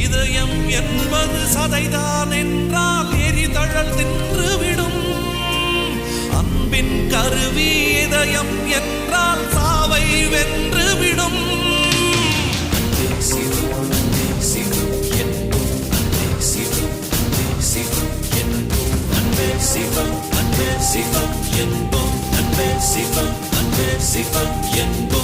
இதயம் என்பது சதைதான் என்றால் எரிதழல் தின்றுவிடும். அன்பின் கருவி இதயம் என்றால் சாவை வென்றுவிடும். அன்பே சிவம், அன்பே சிவம் என்போம். அன்பே சிவம், அன்பே சிவம் என்போம். அன்பே சிவம், அன்பே சிவம் என்போம். அன்பே சிவம், அன்பே சிவம் என்போம்.